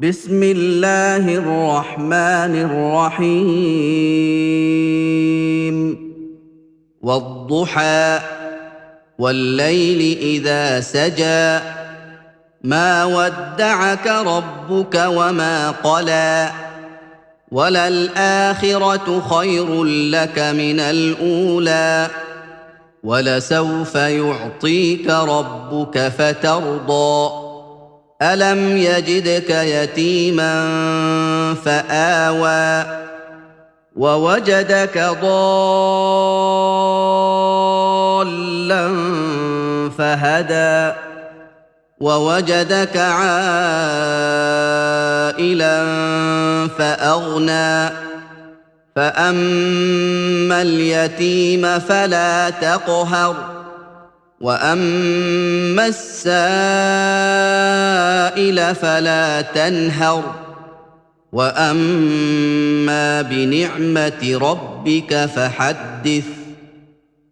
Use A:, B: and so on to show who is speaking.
A: بسم الله الرحمن الرحيم والضحى والليل إذا سجى ما ودعك ربك وما قلى وللآخرة خير لك من الأولى ولسوف يعطيك ربك فترضى ألم يجدك يتيما فآوى ووجدك ضالا فهدى ووجدك عائلا فأغنى فأما اليتيم فلا تقهر وأما السائل فلا تنهر وأما بنعمة ربك فحدث